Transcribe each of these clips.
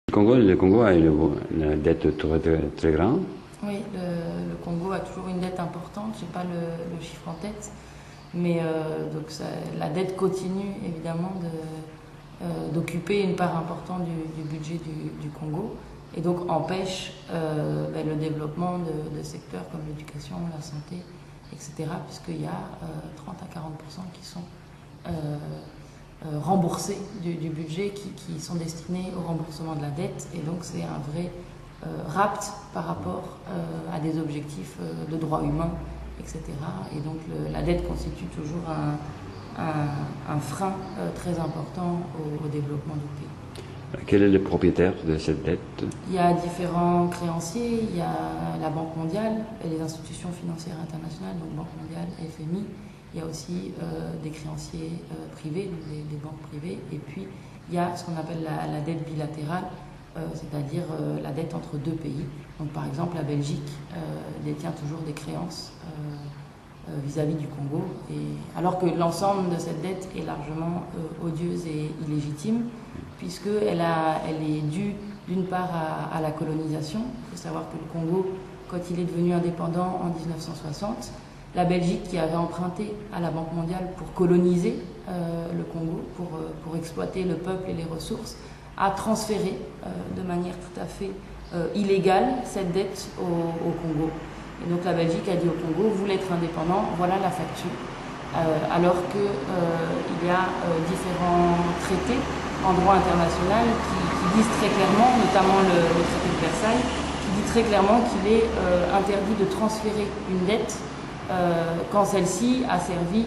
Le Congo a une dette très grande. Oui, le Congo a toujours une dette importante, je n'ai pas le chiffre en tête, mais donc la dette continue évidemment d'occuper une part importante du budget du Congo et donc empêche le développement de secteurs comme l'éducation, la santé, etc. puisqu'il y a 30 à 40% qui sont remboursés du budget qui sont destinés au remboursement de la dette et donc c'est un vrai rapt par rapport à des objectifs de droits humains, etc. Et donc la dette constitue toujours un frein très important au développement du pays. Quel est le propriétaire de cette dette? Il y a différents créanciers, il y a la Banque mondiale et les institutions financières internationales, donc Banque mondiale, FMI. Il y a aussi des créanciers privés, des banques privées. Et puis il y a ce qu'on appelle la dette bilatérale, c'est-à-dire la dette entre deux pays. Donc par exemple la Belgique détient toujours des créances vis-à-vis du Congo, alors que l'ensemble de cette dette est largement odieuse et illégitime, puisqu'elle est due d'une part à la colonisation. Il faut savoir que le Congo, quand il est devenu indépendant en 1960, la Belgique qui avait emprunté à la Banque mondiale pour coloniser le Congo, pour exploiter le peuple et les ressources, a transféré de manière tout à fait illégale cette dette au Congo. Et donc la Belgique a dit au Congo, vous voulez être indépendant, voilà la facture. Alors qu'il y a différents traités en droit international qui disent très clairement, notamment le traité de Versailles, qui dit très clairement qu'il est interdit de transférer une dette quand celle-ci a servi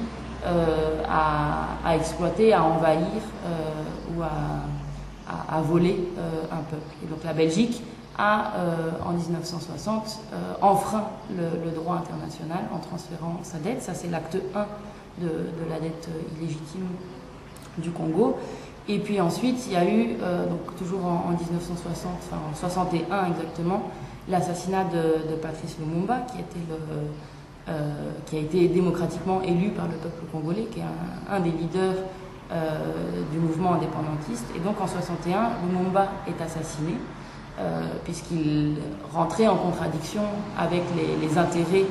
à exploiter, à envahir ou à voler un peuple. Et donc la Belgique a, en 1960, enfreint le droit international en transférant sa dette. Ça, c'est l'acte 1 de la dette illégitime du Congo. Et puis ensuite, il y a eu, donc toujours en 1960, enfin en 61 exactement, l'assassinat de Patrice Lumumba, qui a été démocratiquement élu par le peuple congolais, qui est un des leaders du mouvement indépendantiste. Et donc en 61, Lumumba est assassiné, puisqu'il rentrait en contradiction avec les intérêts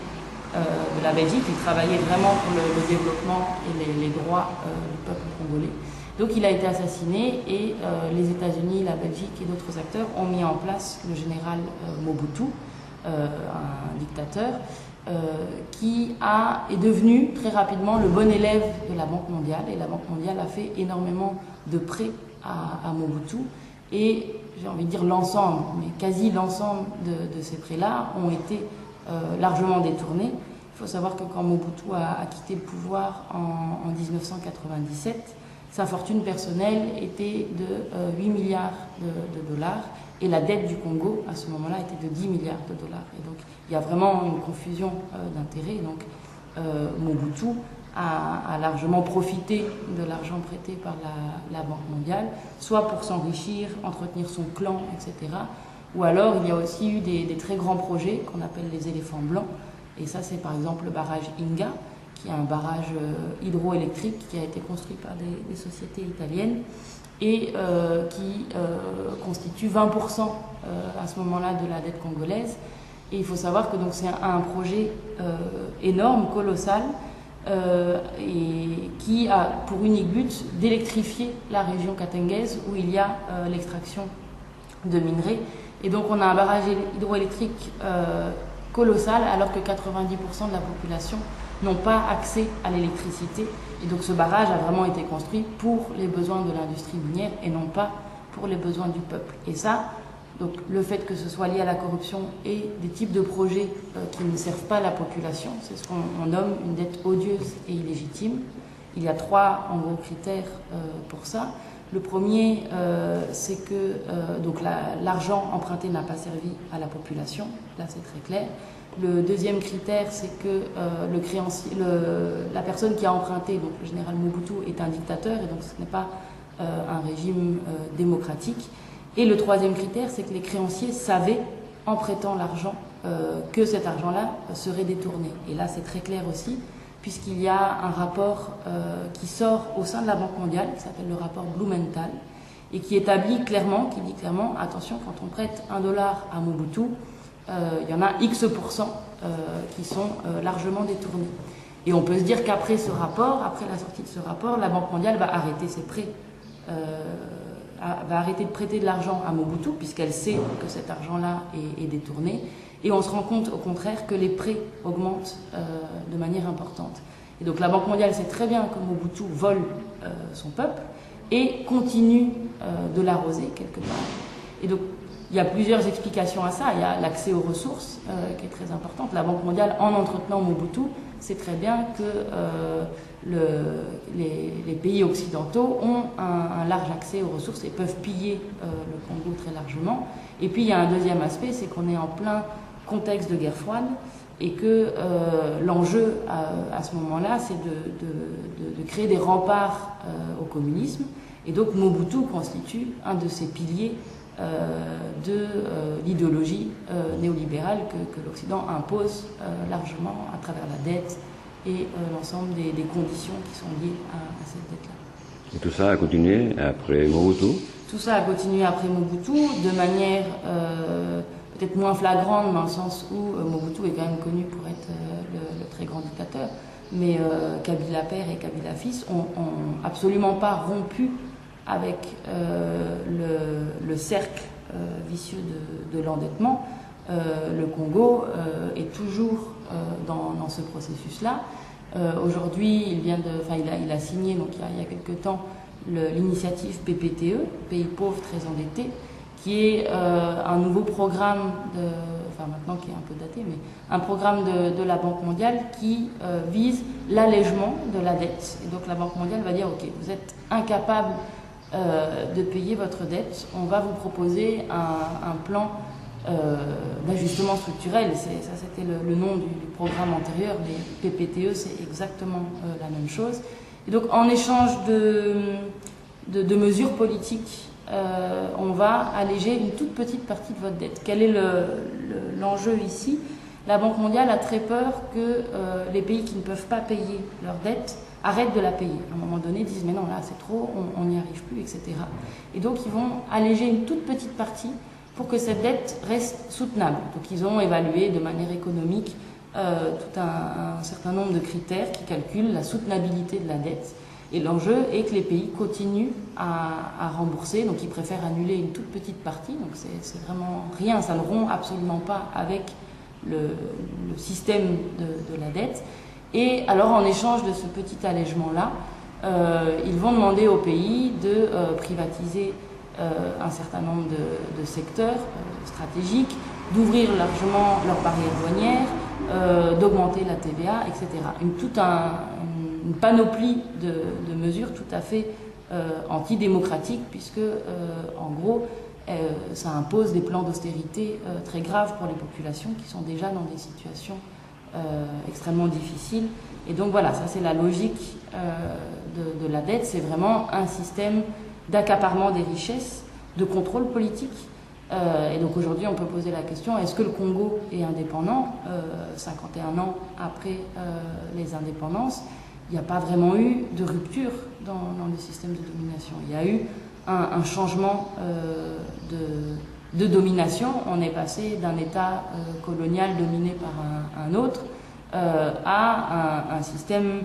de la Belgique. Il travaillait vraiment pour le développement et les droits du peuple congolais. Donc il a été assassiné et les États-Unis, la Belgique et d'autres acteurs ont mis en place le général Mobutu, un dictateur, qui est devenu très rapidement le bon élève de la Banque mondiale. Et la Banque mondiale a fait énormément de prêts à Mobutu. Et j'ai envie de dire l'ensemble, mais quasi l'ensemble de ces prêts-là ont été largement détournés. Il faut savoir que quand Mobutu a quitté le pouvoir en 1997, sa fortune personnelle était de 8 milliards de dollars et la dette du Congo à ce moment-là était de 10 milliards de dollars. Et donc il y a vraiment une confusion d'intérêts. Donc Mobutu a largement profité de l'argent prêté par la Banque mondiale, soit pour s'enrichir, entretenir son clan, etc. Ou alors il y a aussi eu des très grands projets qu'on appelle les éléphants blancs. Et ça c'est par exemple le barrage Inga, qui est un barrage hydroélectrique qui a été construit par des sociétés italiennes et qui constitue 20% à ce moment-là de la dette congolaise. Et il faut savoir que donc c'est un projet énorme, colossal, et qui a pour unique but d'électrifier la région katengaise où il y a l'extraction de minerais. Et donc on a un barrage hydroélectrique colossal alors que 90% de la population n'ont pas accès à l'électricité. Et donc ce barrage a vraiment été construit pour les besoins de l'industrie minière et non pas pour les besoins du peuple. Et ça, donc le fait que ce soit lié à la corruption et des types de projets qui ne servent pas la population, c'est ce qu'on nomme une dette odieuse et illégitime. Il y a 3 en gros critères pour ça. Le premier, c'est que donc l'argent emprunté n'a pas servi à la population. Là, c'est très clair. Le deuxième critère, c'est que la personne qui a emprunté, donc le général Mobutu, est un dictateur et donc ce n'est pas un régime démocratique. Et le troisième critère, c'est que les créanciers savaient, en prêtant l'argent, que cet argent-là serait détourné. Et là, c'est très clair aussi, puisqu'il y a un rapport qui sort au sein de la Banque mondiale, qui s'appelle le rapport Blumenthal, et qui établit clairement, qui dit clairement, attention, quand on prête $1 à Mobutu, il y en a X% qui sont largement détournés. Et on peut se dire qu'après ce rapport, après la sortie de ce rapport, la Banque mondiale va arrêter ses prêts, va arrêter de prêter de l'argent à Mobutu, puisqu'elle sait que cet argent-là est détourné. Et on se rend compte au contraire que les prêts augmentent de manière importante. Et donc la Banque mondiale sait très bien que Mobutu vole son peuple et continue de l'arroser quelque part. Et donc il y a plusieurs explications à ça. Il y a l'accès aux ressources qui est très importante. La Banque mondiale, en entretenant Mobutu, sait très bien que les pays occidentaux ont un large accès aux ressources et peuvent piller le Congo très largement. Et puis il y a un deuxième aspect, c'est qu'on est en plein contexte de guerre froide et que l'enjeu à ce moment-là, c'est de créer des remparts au communisme. Et donc Mobutu constitue un de ces piliers de l'idéologie néolibérale que l'Occident impose largement à travers la dette et l'ensemble des conditions qui sont liées à cette dette-là. Et tout ça a continué après Mobutu? Tout ça a continué après Mobutu de manière peut-être moins flagrante, dans le sens où Mobutu est quand même connu pour être le très grand dictateur, mais Kabila père et Kabila fils ont absolument pas rompu avec le cercle vicieux de l'endettement. Le Congo est toujours dans ce processus-là. Aujourd'hui, il a signé, donc il y a quelque temps, l'initiative PPTE, Pays pauvres très endettés, qui est un nouveau programme, maintenant qui est un peu daté, mais un programme de la Banque mondiale qui vise l'allègement de la dette. Et donc la Banque mondiale va dire, ok, vous êtes incapable de payer votre dette, on va vous proposer un plan d'ajustement structurel. Ça, c'était le nom du programme antérieur, mais PPTE, c'est exactement la même chose. Et donc, en échange de mesures politiques, on va alléger une toute petite partie de votre dette. Quel est l'enjeu ici? La Banque mondiale a très peur que les pays qui ne peuvent pas payer leur dette arrêtent de la payer. À un moment donné, ils disent mais non, là c'est trop, on n'y arrive plus, etc. Et donc ils vont alléger une toute petite partie pour que cette dette reste soutenable. Donc ils ont évalué de manière économique tout un certain nombre de critères qui calculent la soutenabilité de la dette. Et l'enjeu est que les pays continuent à rembourser, donc ils préfèrent annuler une toute petite partie, donc c'est vraiment rien, ça ne rompt absolument pas avec le système de la dette. Et alors en échange de ce petit allègement-là, ils vont demander aux pays de privatiser un certain nombre de secteurs stratégiques, d'ouvrir largement leurs barrières douanières, d'augmenter la TVA, etc. Une panoplie de mesures tout à fait antidémocratiques, puisque en gros ça impose des plans d'austérité très graves pour les populations qui sont déjà dans des situations extrêmement difficiles. Et donc voilà, ça c'est la logique de la dette, c'est vraiment un système d'accaparement des richesses, de contrôle politique. Et donc aujourd'hui on peut poser la question, est-ce que le Congo est indépendant 51 ans après les indépendances? Il n'y a pas vraiment eu de rupture dans le système de domination. Il y a eu un changement de domination. On est passé d'un État colonial dominé par un autre à un système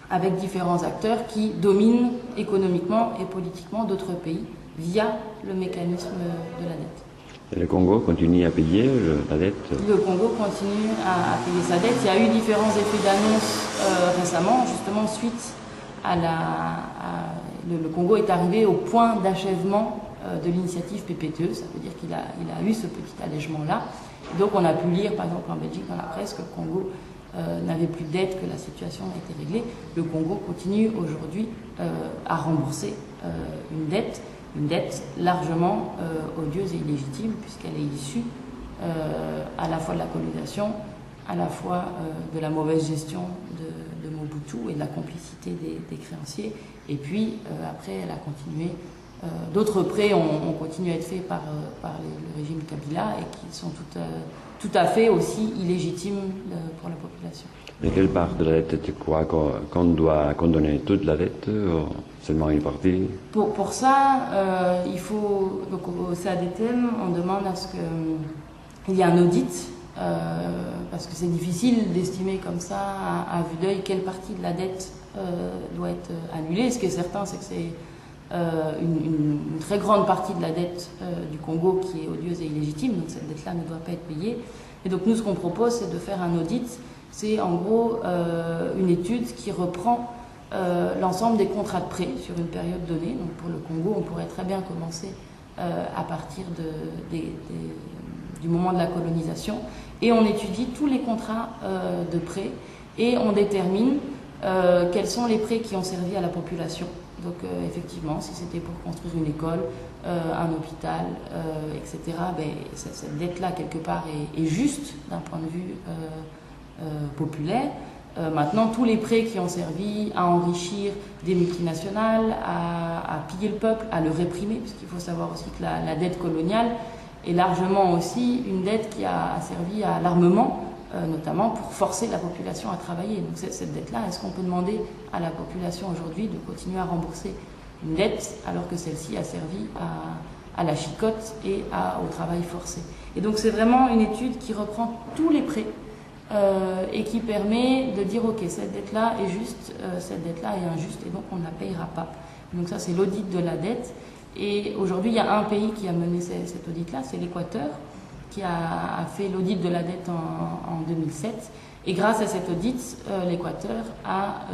avec différents acteurs qui dominent économiquement et politiquement d'autres pays via le mécanisme de la dette. Et le Congo continue à payer la dette? Le Congo continue à payer sa dette. Il y a eu différents effets d'annonce récemment, justement suite à le Congo est arrivé au point d'achèvement de l'initiative PPTE, ça veut dire qu'il a eu ce petit allègement-là. Donc on a pu lire, par exemple en Belgique, dans la presse, que le Congo n'avait plus de dette, que la situation a été réglée. Le Congo continue aujourd'hui à rembourser une dette largement odieuse et illégitime, puisqu'elle est issue à la fois de la colonisation, à la fois de la mauvaise gestion de Mobutu et de la complicité des créanciers. Et puis après, elle a continué D'autres prêts ont continué à être faits par le régime Kabila et qui sont tout à fait aussi illégitimes pour la population. Et quelle part de la dette tu crois qu'on doit condamner toute la dette ou seulement une partie? Pour ça, il faut, donc au CADTM, on demande à ce qu'il y ait un audit, parce que c'est difficile d'estimer comme ça, à vue d'œil, quelle partie de la dette doit être annulée. Ce qui est certain, c'est que c'est une très grande partie de la dette du Congo qui est odieuse et illégitime, donc cette dette-là ne doit pas être payée. Et donc nous, ce qu'on propose, c'est de faire un audit. C'est en gros une étude qui reprend l'ensemble des contrats de prêt sur une période donnée. Donc pour le Congo, on pourrait très bien commencer à partir du moment de la colonisation. Et on étudie tous les contrats de prêt et on détermine quels sont les prêts qui ont servi à la population. Donc effectivement, si c'était pour construire une école, un hôpital, etc., ben, cette dette-là, quelque part, est juste d'un point de vue populaire. Maintenant, tous les prêts qui ont servi à enrichir des multinationales, à piller le peuple, à le réprimer, puisqu'il faut savoir aussi que la dette coloniale est largement aussi une dette qui a servi à l'armement, notamment pour forcer la population à travailler. Donc cette dette-là, est-ce qu'on peut demander à la population aujourd'hui de continuer à rembourser une dette alors que celle-ci a servi à la chicote et au travail forcé? Et donc c'est vraiment une étude qui reprend tous les prêts et qui permet de dire ok, cette dette-là est juste, cette dette-là est injuste et donc on ne la payera pas. Donc ça c'est l'audit de la dette. Et aujourd'hui il y a un pays qui a mené cet audit-là, c'est l'Équateur, qui a fait l'audit de la dette en 2007. Et grâce à cet audit, l'Équateur a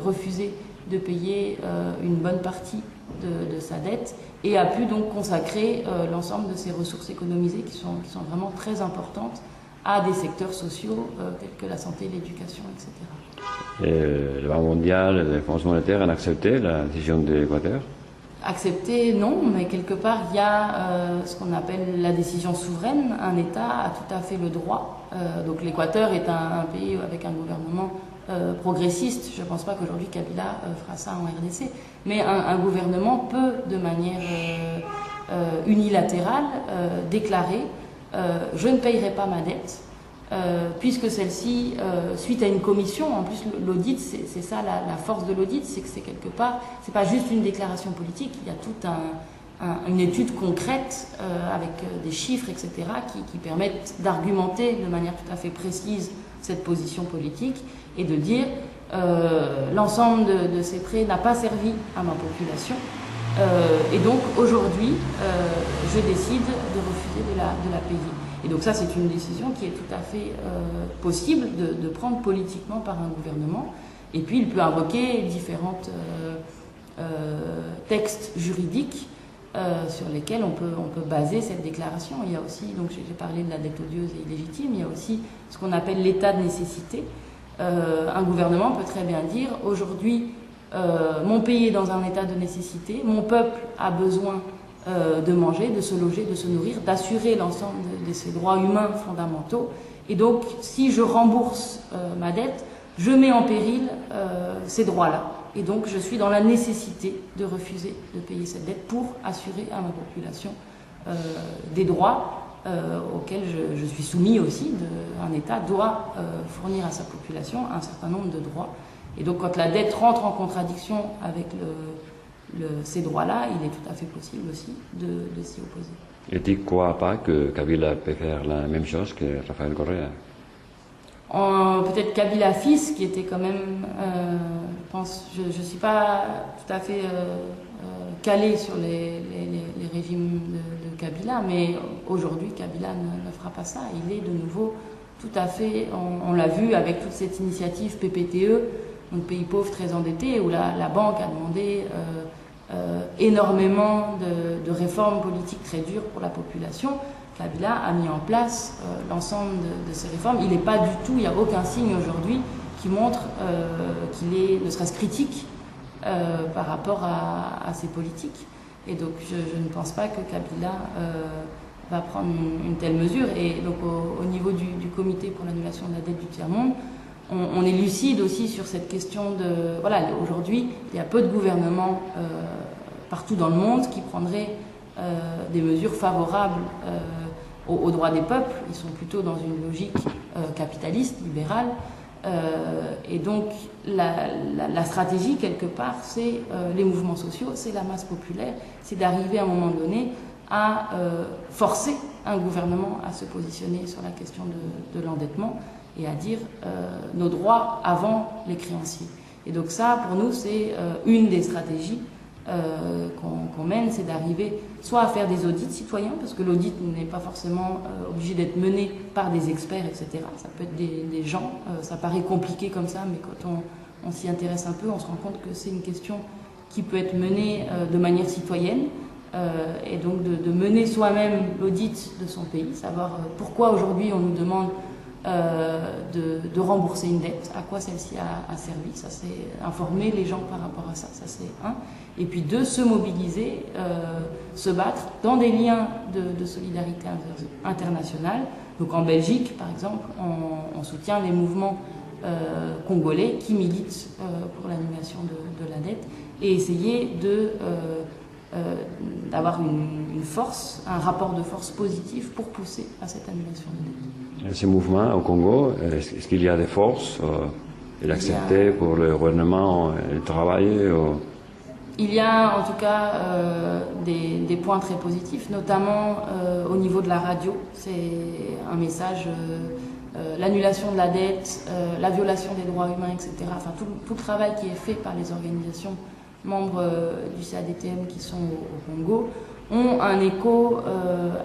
refusé de payer une bonne partie de sa dette et a pu donc consacrer l'ensemble de ses ressources économisées qui sont vraiment très importantes à des secteurs sociaux tels que la santé, l'éducation, etc. Et le Banque mondiale et le Fonds monétaire ont accepté la décision de l'Équateur? Accepter, non, mais quelque part, il y a ce qu'on appelle la décision souveraine. Un État a tout à fait le droit. Donc l'Équateur est un pays avec un gouvernement progressiste. Je ne pense pas qu'aujourd'hui Kabila fera ça en RDC. Mais un gouvernement peut, de manière unilatérale, déclarer « je ne payerai pas ma dette ». Puisque celle-ci, suite à une commission, en plus l'audit, c'est ça la force de l'audit, c'est que c'est quelque part, c'est pas juste une déclaration politique, il y a toute une étude concrète avec des chiffres, etc., qui permettent d'argumenter de manière tout à fait précise cette position politique et de dire l'ensemble de ces prêts n'a pas servi à ma population. Et donc aujourd'hui, je décide de refuser de la payer. Et donc ça, c'est une décision qui est tout à fait possible de prendre politiquement par un gouvernement. Et puis, il peut invoquer différents textes juridiques sur lesquels on peut baser cette déclaration. Il y a aussi, donc j'ai parlé de la dette odieuse et illégitime, il y a aussi ce qu'on appelle l'état de nécessité. Un gouvernement peut très bien dire, aujourd'hui, mon pays est dans un état de nécessité, mon peuple a besoin de manger, de se loger, de se nourrir, d'assurer l'ensemble de ses droits humains fondamentaux. Et donc, si je rembourse ma dette, je mets en péril ces droits-là. Et donc, je suis dans la nécessité de refuser de payer cette dette pour assurer à ma population des droits auxquels je suis soumis aussi. Un État doit fournir à sa population un certain nombre de droits. Et donc, quand la dette rentre en contradiction avec ces droits-là, il est tout à fait possible aussi de s'y opposer. Et tu ne crois pas que Kabila peut faire la même chose que Rafael Correa? Peut-être Kabila fils, qui était quand même, je ne suis pas tout à fait calé sur les régimes de Kabila, mais aujourd'hui Kabila ne fera pas ça. Il est de nouveau tout à fait, on l'a vu avec toute cette initiative PPTE, donc pays pauvre très endetté, où la banque a demandé énormément de réformes politiques très dures pour la population. Kabila a mis en place l'ensemble de ces réformes. Il n'est pas du tout, il n'y a aucun signe aujourd'hui qui montre qu'il est, ne serait-ce critique par rapport à ces politiques. Et donc je ne pense pas que Kabila va prendre une telle mesure. Et donc au niveau du comité pour l'annulation de la dette du tiers-monde, on est lucide aussi sur cette question de... Voilà, aujourd'hui, il y a peu de gouvernements partout dans le monde qui prendraient des mesures favorables aux droits des peuples. Ils sont plutôt dans une logique capitaliste, libérale. Et donc la stratégie, quelque part, c'est les mouvements sociaux, c'est la masse populaire, c'est d'arriver à un moment donné à forcer un gouvernement à se positionner sur la question de l'endettement et à dire nos droits avant les créanciers. Et donc ça, pour nous, c'est une des stratégies qu'on mène, c'est d'arriver soit à faire des audits citoyens, parce que l'audit n'est pas forcément obligé d'être mené par des experts, etc. Ça peut être des gens, ça paraît compliqué comme ça, mais quand on s'y intéresse un peu, on se rend compte que c'est une question qui peut être menée de manière citoyenne, et donc de mener soi-même l'audit de son pays, savoir pourquoi aujourd'hui on nous demande de rembourser une dette, à quoi celle-ci a servi, ça c'est informer les gens par rapport à ça, ça c'est un. Et puis deux, se mobiliser, se battre dans des liens de solidarité internationale. Donc en Belgique, par exemple, on soutient les mouvements congolais qui militent pour l'annulation de la dette et essayer d'avoir une force, un rapport de force positif pour pousser à cette annulation de dette. Ces mouvements au Congo, est-ce qu'il y a des forces acceptées pour le gouvernement de travailler Il y a en tout cas des points très positifs, notamment au niveau de la radio. C'est un message, l'annulation de la dette, la violation des droits humains, etc. Enfin, tout le travail qui est fait par les organisations membres du CADTM qui sont au Congo ont un écho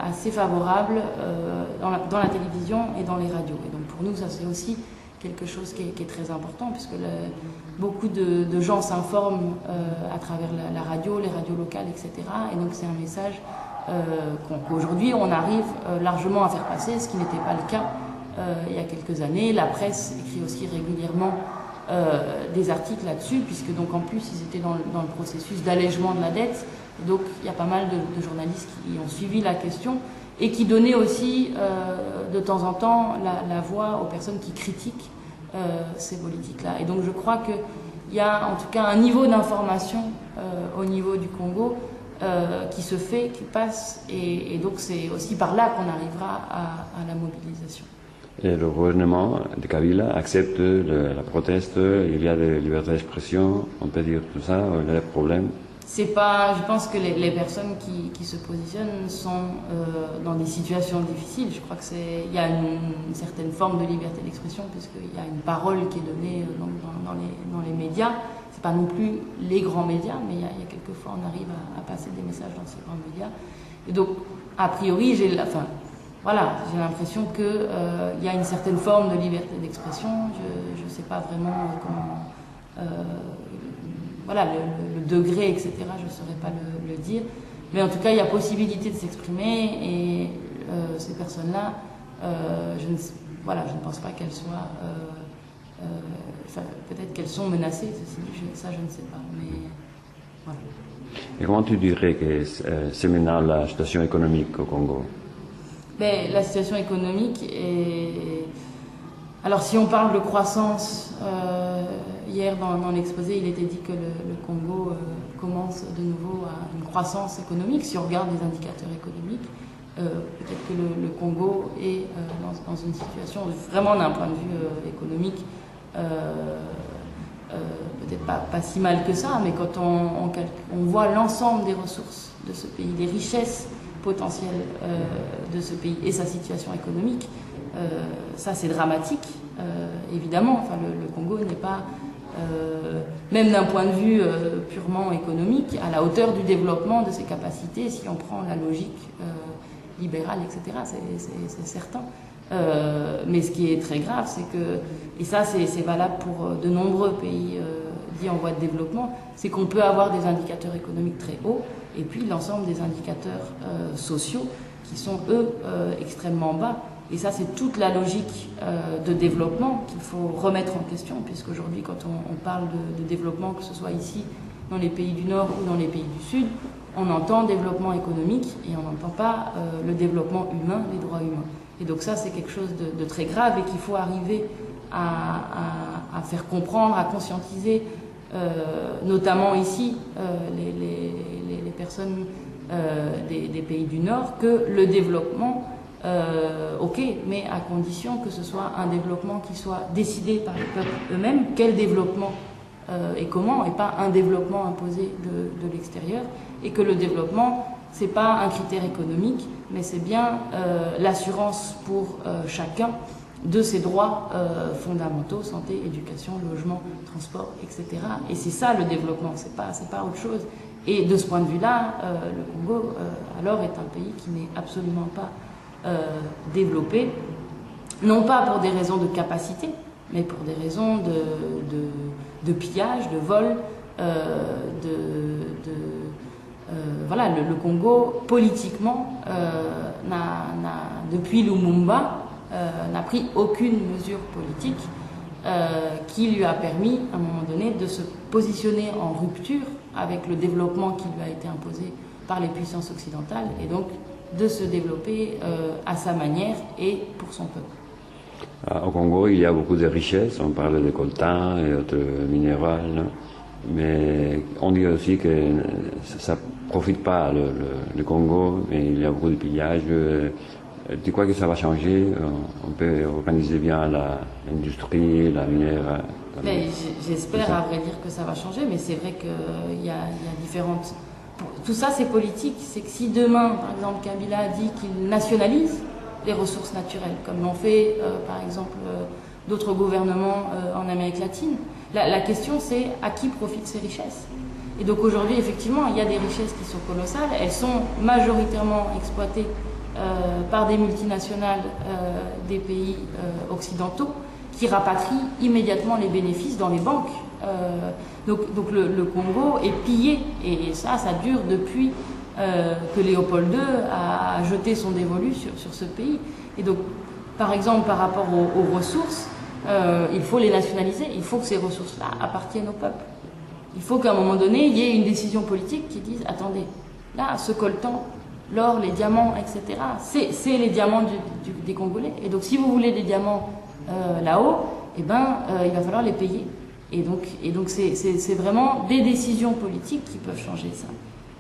assez favorable dans la télévision et dans les radios. Et donc pour nous, ça c'est aussi quelque chose qui est très important, puisque beaucoup de gens s'informent à travers la radio, les radios locales, etc. Et donc c'est un message qu'aujourd'hui on arrive largement à faire passer, ce qui n'était pas le cas il y a quelques années. La presse écrit aussi régulièrement des articles là-dessus, puisque donc en plus ils étaient dans le processus d'allègement de la dette. Donc il y a pas mal de journalistes qui ont suivi la question et qui donnaient aussi de temps en temps la voix aux personnes qui critiquent ces politiques-là. Et donc je crois qu'il y a en tout cas un niveau d'information au niveau du Congo qui se fait, qui passe, et donc c'est aussi par là qu'on arrivera à la mobilisation. Et le gouvernement de Kabila accepte la proteste, il y a de liberté d'expression, on peut dire tout ça, il y a des problèmes. C'est pas, je pense que les personnes qui se positionnent sont dans des situations difficiles. Je crois il y a une certaine forme de liberté d'expression, puisqu'il y a une parole qui est donnée dans les médias. C'est pas non plus les grands médias, mais il y a quelquefois on arrive à passer des messages dans ces grands médias. Et donc, a priori, j'ai l'impression que il y a une certaine forme de liberté d'expression. Je ne sais pas vraiment comment. Voilà, le degré, etc., je ne saurais pas le dire. Mais en tout cas, il y a possibilité de s'exprimer et ces personnes-là, je ne pense pas qu'elles soient... peut-être qu'elles sont menacées, ça je ne sais pas. Mais voilà. Et comment tu dirais que c'est maintenant la situation économique au Congo? La situation économique est... Alors si on parle de croissance, hier dans l'exposé, il était dit que le Congo commence de nouveau à une croissance économique. Si on regarde les indicateurs économiques, peut-être que le Congo est dans une situation, vraiment d'un point de vue économique, peut-être pas si mal que ça, mais quand on voit l'ensemble des ressources de ce pays, des richesses potentielles de ce pays et sa situation économique, ça c'est dramatique, évidemment. Enfin, le Congo n'est pas, même d'un point de vue purement économique, à la hauteur du développement de ses capacités, si on prend la logique libérale, etc., c'est certain. Mais ce qui est très grave, c'est que, et ça c'est valable pour de nombreux pays dits en voie de développement, c'est qu'on peut avoir des indicateurs économiques très hauts, et puis l'ensemble des indicateurs sociaux qui sont, eux, extrêmement bas. Et ça, c'est toute la logique de développement qu'il faut remettre en question, puisqu'aujourd'hui, quand on parle de développement, que ce soit ici, dans les pays du Nord ou dans les pays du Sud, on entend développement économique et on n'entend pas le développement humain, les droits humains. Et donc ça, c'est quelque chose de très grave et qu'il faut arriver à faire comprendre, à conscientiser notamment ici, les personnes des pays du Nord, que le développement, ok, mais à condition que ce soit un développement qui soit décidé par les peuples eux-mêmes, quel développement et comment, et pas un développement imposé de l'extérieur, et que le développement, c'est pas un critère économique, mais c'est bien l'assurance pour chacun de ses droits fondamentaux, santé, éducation, logement, transport, etc. Et c'est ça le développement, c'est pas autre chose. Et de ce point de vue-là, le Congo, alors, est un pays qui n'est absolument pas développé, non pas pour des raisons de capacité, mais pour des raisons de pillage, de vol, voilà, le Congo, politiquement, depuis Lumumba, n'a pris aucune mesure politique qui lui a permis, à un moment donné, de se positionner en rupture avec le développement qui lui a été imposé par les puissances occidentales, et donc de se développer à sa manière et pour son peuple. Au Congo, il y a beaucoup de richesses, on parle de coltan et autres minéraux, mais on dit aussi que ça ne profite pas le Congo, mais il y a beaucoup de pillages. Tu crois que ça va changer? On peut organiser bien l'industrie, la minière? J'espère, à vrai dire, que ça va changer, mais c'est vrai qu'il y a différentes... Tout ça, c'est politique. C'est que si demain, par exemple, Kabila dit qu'il nationalise les ressources naturelles, comme l'ont fait, par exemple, d'autres gouvernements en Amérique latine, la question, c'est à qui profitent ces richesses? Et donc aujourd'hui, effectivement, il y a des richesses qui sont colossales. Elles sont majoritairement exploitées par des multinationales des pays occidentaux qui rapatrient immédiatement les bénéfices dans les banques. Donc le Congo est pillé, et ça dure depuis que Léopold II a jeté son dévolu sur ce pays. Et donc, par exemple, par rapport aux ressources, il faut les nationaliser, il faut que ces ressources-là appartiennent au peuple. Il faut qu'à un moment donné, il y ait une décision politique qui dise, attendez, là, ce coltan, l'or, les diamants, etc., c'est les diamants des Congolais. Et donc, si vous voulez des diamants là-haut, eh ben, il va falloir les payer. Et donc c'est vraiment des décisions politiques qui peuvent changer ça.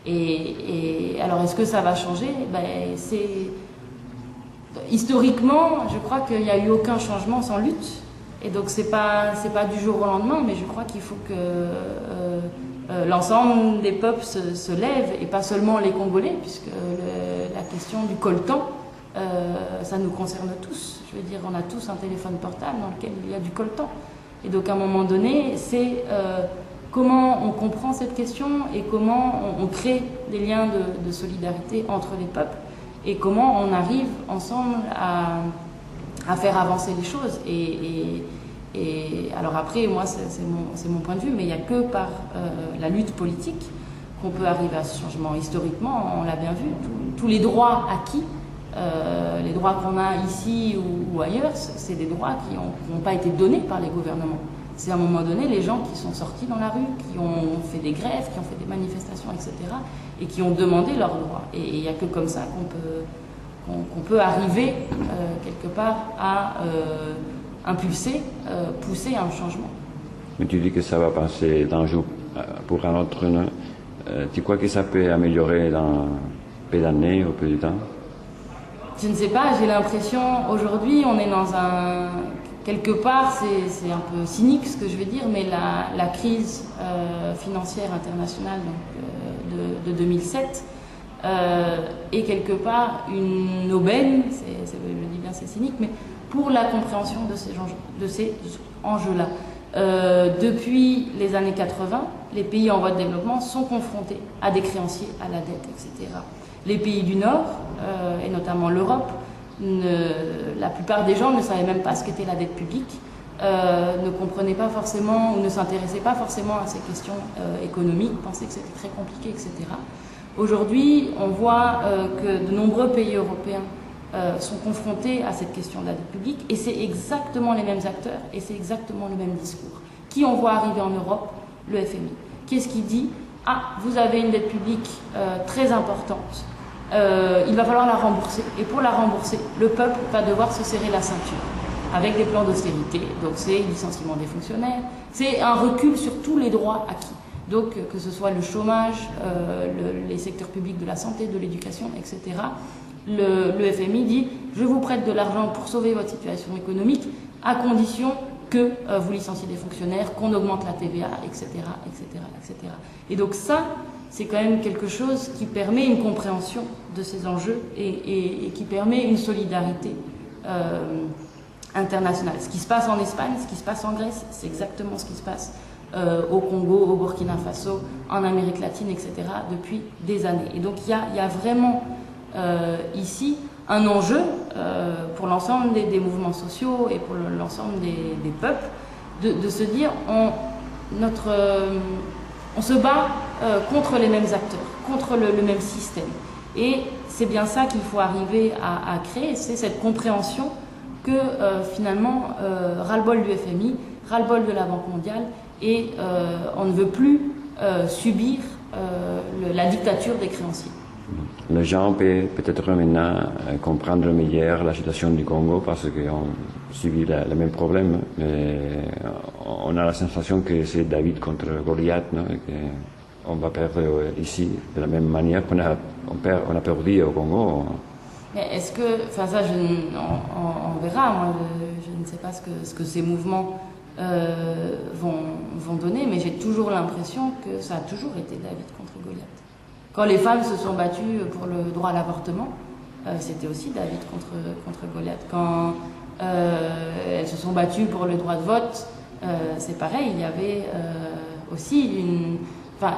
Et alors, est-ce que ça va changer? Historiquement, je crois qu'il n'y a eu aucun changement sans lutte. Et donc, c'est pas du jour au lendemain, mais je crois qu'il faut que l'ensemble des peuples se lèvent, et pas seulement les Congolais, puisque la question du coltan, ça nous concerne tous. Je veux dire, on a tous un téléphone portable dans lequel il y a du coltan. Et donc, à un moment donné, c'est comment on comprend cette question, et comment on crée des liens de solidarité entre les peuples, et comment on arrive ensemble à faire avancer les choses. Et alors après, moi, c'est mon point de vue, mais il n'y a que par la lutte politique qu'on peut arriver à ce changement. Historiquement, on l'a bien vu, tous les droits acquis, les droits qu'on a ici ou ailleurs, c'est des droits qui n'ont pas été donnés par les gouvernements. C'est à un moment donné les gens qui sont sortis dans la rue, qui ont fait des grèves, qui ont fait des manifestations, etc., et qui ont demandé leurs droits. Et il n'y a que comme ça qu'on peut arriver quelque part à impulser, pousser un changement. Mais tu dis que ça va passer d'un jour pour un autre. Tu crois que ça peut améliorer dans peu d'années ou peu de temps? Je ne sais pas, j'ai l'impression, aujourd'hui, on est dans un... Quelque part, c'est un peu cynique ce que je veux dire, mais la crise financière internationale de 2007 est quelque part une aubaine, je dis bien c'est cynique, mais pour la compréhension de ces enjeux-là. Depuis les années 80, les pays en voie de développement sont confrontés à des créanciers, à la dette, etc. Les pays du Nord, et notamment l'Europe, la plupart des gens ne savaient même pas ce qu'était la dette publique, ne comprenaient pas forcément ou ne s'intéressaient pas forcément à ces questions économiques, pensaient que c'était très compliqué, etc. Aujourd'hui, on voit que de nombreux pays européens sont confrontés à cette question de la dette publique, et c'est exactement les mêmes acteurs et c'est exactement le même discours. Qui on voit arriver en Europe? Le FMI. Qu'est-ce qu'il dit? Ah, vous avez une dette publique très importante. Il va falloir la rembourser. Et pour la rembourser, le peuple va devoir se serrer la ceinture. avec des plans d'austérité. Donc c'est licenciement des fonctionnaires, c'est un recul sur tous les droits acquis. Donc que ce soit le chômage, les secteurs publics de la santé, de l'éducation, etc. Le FMI dit « je vous prête de l'argent pour sauver votre situation économique à condition que vous licenciez des fonctionnaires, qu'on augmente la TVA, etc., etc., etc. » Et donc ça, c'est quand même quelque chose qui permet une compréhension de ces enjeux et qui permet une solidarité internationale. Ce qui se passe en Espagne, ce qui se passe en Grèce, c'est exactement ce qui se passe au Congo, au Burkina Faso, en Amérique latine, etc., depuis des années. Et donc il y a vraiment ici un enjeu pour l'ensemble des mouvements sociaux et pour l'ensemble des peuples de se dire on se bat contre les mêmes acteurs, contre le même système. Et c'est bien ça qu'il faut arriver à créer, c'est cette compréhension que finalement, ras-le-bol du FMI, ras-le-bol de la Banque mondiale, et on ne veut plus subir la dictature des créanciers. Les gens peuvent peut-être maintenant comprendre mieux la situation du Congo parce qu'on subit le même problème, mais on a la sensation que c'est David contre Goliath, non? On va perdre ici de la même manière qu'on a perdu au Congo. Mais est-ce que, enfin ça, on verra. Moi, je ne sais pas ce que ces mouvements vont donner, mais j'ai toujours l'impression que ça a toujours été David contre Goliath. Quand les femmes se sont battues pour le droit à l'avortement, c'était aussi David contre Goliath. Quand elles se sont battues pour le droit de vote, c'est pareil, il y avait aussi une... Enfin,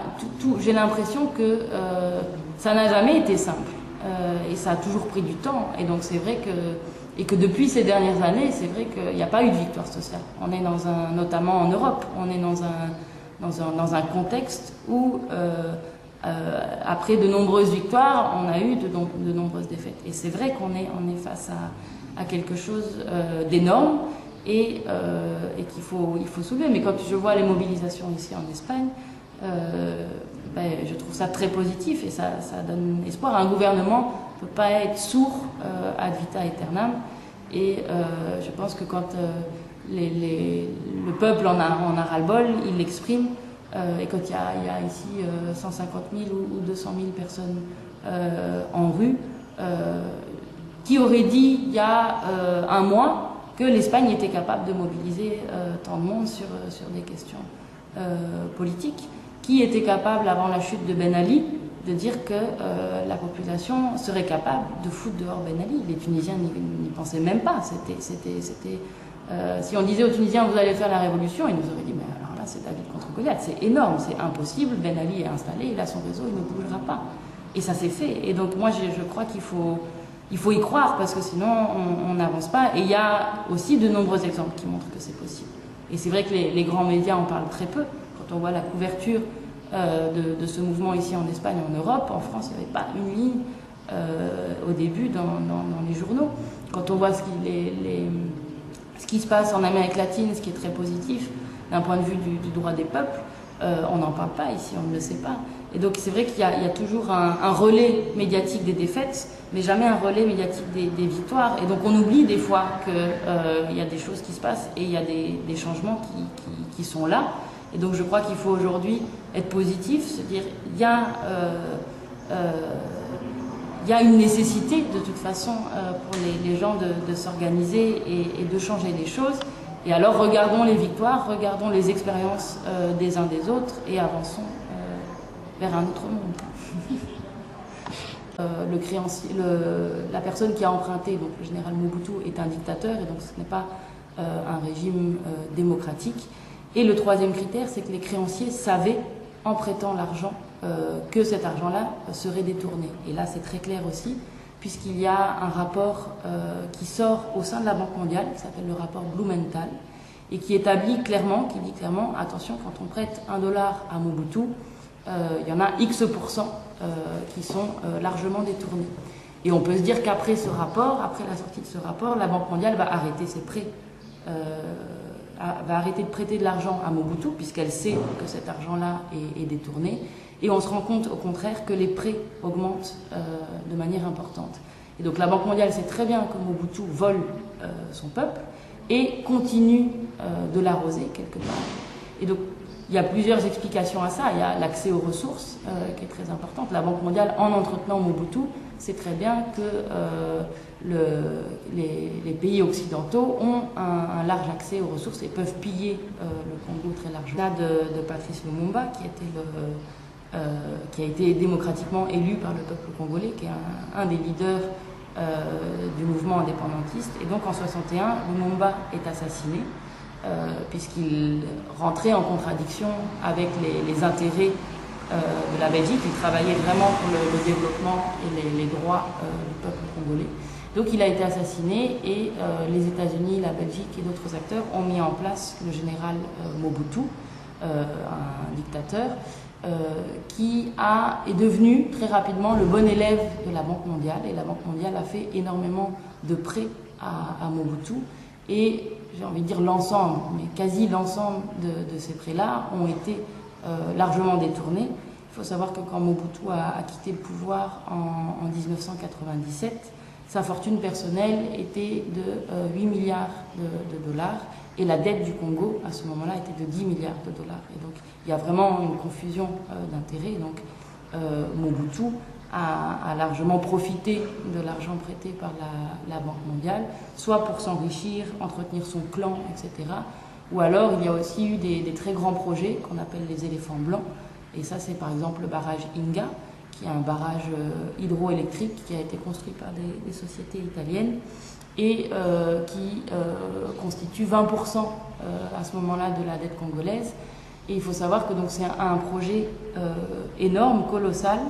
j'ai l'impression que ça n'a jamais été simple. Et ça a toujours pris du temps. Et donc c'est vrai que depuis ces dernières années, c'est vrai qu'il n'y a pas eu de victoire sociale. On est notamment en Europe, on est dans un contexte où... après de nombreuses victoires, on a eu de nombreuses défaites. Et c'est vrai qu'on est face à quelque chose d'énorme et qu'il faut soulever. Mais quand je vois les mobilisations ici en Espagne, je trouve ça très positif et ça donne espoir. Un gouvernement ne peut pas être sourd ad vita aeternam. Et je pense que quand le peuple en a ras-le-bol, il l'exprime. Et quand il y a ici 150 000 ou 200 000 personnes en rue, qui aurait dit il y a un mois que l'Espagne était capable de mobiliser tant de monde sur des questions politiques, qui était capable, avant la chute de Ben Ali, de dire que la population serait capable de foutre dehors Ben Ali. Les Tunisiens n'y pensaient même pas. Si on disait aux Tunisiens vous allez faire la révolution, ils nous auraient dit mais alors là c'est David contre Goliath, c'est énorme, c'est impossible, Ben Ali est installé, il a son réseau, il ne bougera pas. Et ça s'est fait. Et donc moi je crois qu'il faut y croire parce que sinon on n'avance pas. Et il y a aussi de nombreux exemples qui montrent que c'est possible. Et c'est vrai que les grands médias en parlent très peu. Quand on voit la couverture de ce mouvement ici en Espagne, en Europe, en France, il n'y avait pas une ligne au début dans les journaux. Quand on voit ce qui se passe en Amérique latine, ce qui est très positif d'un point de vue du droit des peuples, on n'en parle pas ici, on ne le sait pas. Et donc c'est vrai qu'il y a toujours un relais médiatique des défaites, mais jamais un relais médiatique des victoires. Et donc on oublie des fois qu'il y a des choses qui se passent et il y a des changements qui sont là. Et donc je crois qu'il faut aujourd'hui être positif, se dire il y a une nécessité de toute façon pour les gens de s'organiser et de changer les choses. Et alors regardons les victoires, regardons les expériences des uns des autres et avançons vers un autre monde. Le créancier, la personne qui a emprunté, donc le général Mobutu, est un dictateur et donc ce n'est pas un régime démocratique. Et le troisième critère, c'est que les créanciers savaient, en prêtant l'argent, que cet argent-là serait détourné. Et là, c'est très clair aussi, puisqu'il y a un rapport qui sort au sein de la Banque mondiale, qui s'appelle le rapport Blumenthal, et qui dit clairement, attention, quand on prête $1 à Mobutu, il y en a X% qui sont largement détournés. Et on peut se dire qu'après ce rapport, après la sortie de ce rapport, la Banque mondiale va arrêter ses prêts, va arrêter de prêter de l'argent à Mobutu, puisqu'elle sait que cet argent-là est détourné. Et on se rend compte, au contraire, que les prêts augmentent de manière importante. Et donc la Banque mondiale sait très bien que Mobutu vole son peuple, et continue de l'arroser quelque part. Et donc, il y a plusieurs explications à ça. Il y a l'accès aux ressources qui est très importante. La Banque mondiale, en entretenant Mobutu, sait très bien que les pays occidentaux ont un large accès aux ressources et peuvent piller le Congo très largement. Là, de Patrice Lumumba, qui a été démocratiquement élu par le peuple congolais, qui est un des leaders du mouvement indépendantiste. Et donc en 61, Lumumba est assassiné puisqu'il rentrait en contradiction avec les intérêts de la Belgique. Il travaillait vraiment pour le développement et les droits du peuple congolais. Donc il a été assassiné et les États-Unis, la Belgique et d'autres acteurs ont mis en place le général Mobutu, un dictateur, qui est devenu très rapidement le bon élève de la Banque mondiale. Et la Banque mondiale a fait énormément de prêts à Mobutu. Et j'ai envie de dire l'ensemble, mais quasi l'ensemble de ces prêts-là ont été largement détournés. Il faut savoir que quand Mobutu a quitté le pouvoir en 1997, sa fortune personnelle était de 8 milliards de dollars et la dette du Congo à ce moment-là était de 10 milliards de dollars. Et donc il y a vraiment une confusion d'intérêts. Donc Mobutu a largement profité de l'argent prêté par la Banque mondiale, soit pour s'enrichir, entretenir son clan, etc. Ou alors il y a aussi eu des très grands projets qu'on appelle les éléphants blancs. Et ça c'est par exemple le barrage Inga, qui est un barrage hydroélectrique qui a été construit par des sociétés italiennes et qui constitue 20% à ce moment-là de la dette congolaise. Et il faut savoir que c'est un projet énorme, colossal,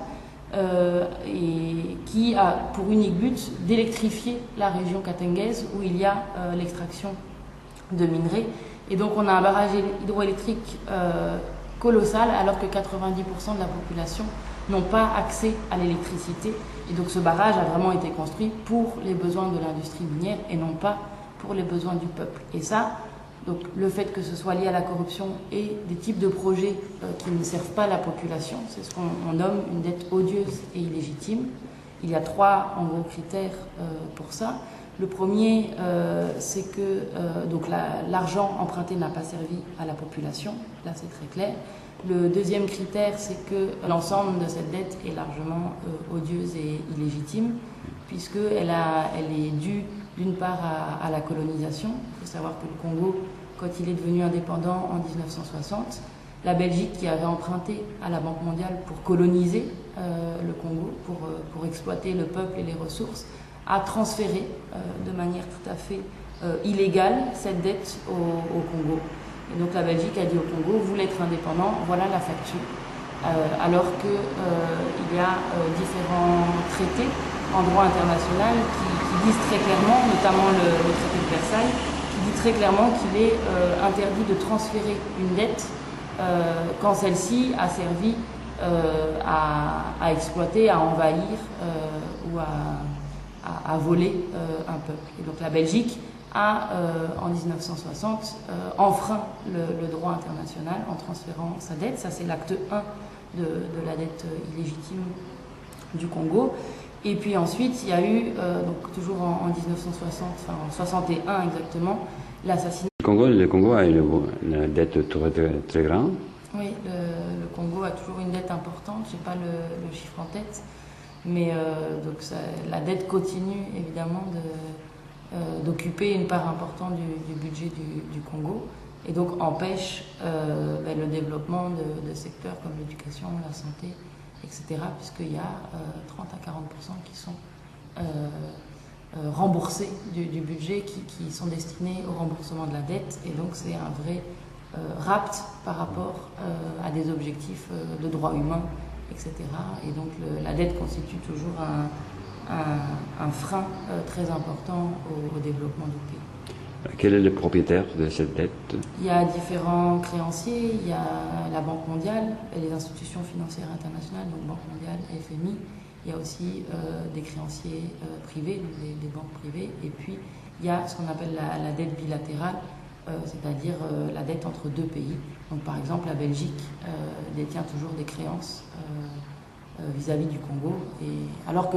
et qui a pour unique but d'électrifier la région katengaise où il y a l'extraction de minerais. Et donc on a un barrage hydroélectrique colossal alors que 90% de la population n'ont pas accès à l'électricité. Et donc ce barrage a vraiment été construit pour les besoins de l'industrie minière et non pas pour les besoins du peuple. Et ça, donc le fait que ce soit lié à la corruption et des types de projets qui ne servent pas la population, c'est ce qu'on nomme une dette odieuse et illégitime. Il y a 3 en gros critères pour ça. Le premier, c'est que l'argent emprunté n'a pas servi à la population, là c'est très clair. Le deuxième critère, c'est que l'ensemble de cette dette est largement odieuse et illégitime, puisqu'elle est due d'une part à la colonisation. Il faut savoir que le Congo, quand il est devenu indépendant en 1960, la Belgique qui avait emprunté à la Banque mondiale pour coloniser le Congo, pour exploiter le peuple et les ressources, a transféré de manière tout à fait illégale cette dette au Congo. Et donc la Belgique a dit au Congo, vous voulez être indépendant, voilà la facture. Alors qu'il y a différents traités en droit international qui disent très clairement, notamment le traité de Versailles, qui dit très clairement qu'il est interdit de transférer une dette quand celle-ci a servi à exploiter, à envahir ou à voler un peuple. Et donc la Belgique a, en 1960, enfreint le droit international en transférant sa dette. Ça, c'est l'acte 1 de la dette illégitime du Congo. Et puis ensuite, il y a eu, donc toujours en 1960, enfin en 61 exactement, l'assassinat. Le Congo a une dette très grande. Oui, le Congo a toujours une dette importante, je n'ai pas le chiffre en tête, mais la dette continue évidemment d'occuper une part importante du budget du Congo et donc empêche le développement de secteurs comme l'éducation, la santé, etc. puisqu'il y a 30 à 40% qui sont remboursés du budget qui sont destinés au remboursement de la dette et donc c'est un vrai rapt par rapport à des objectifs de droits humains, etc. Et donc la dette constitue toujours un frein très important au développement du pays. Quel est le propriétaire de cette dette? Il y a différents créanciers, il y a la Banque mondiale et les institutions financières internationales, donc Banque mondiale, FMI. Il y a aussi des créanciers privés, des banques privées. Et puis il y a ce qu'on appelle la dette bilatérale, c'est-à-dire la dette entre 2 pays. Donc par exemple la Belgique détient toujours des créances vis-à-vis du Congo, alors que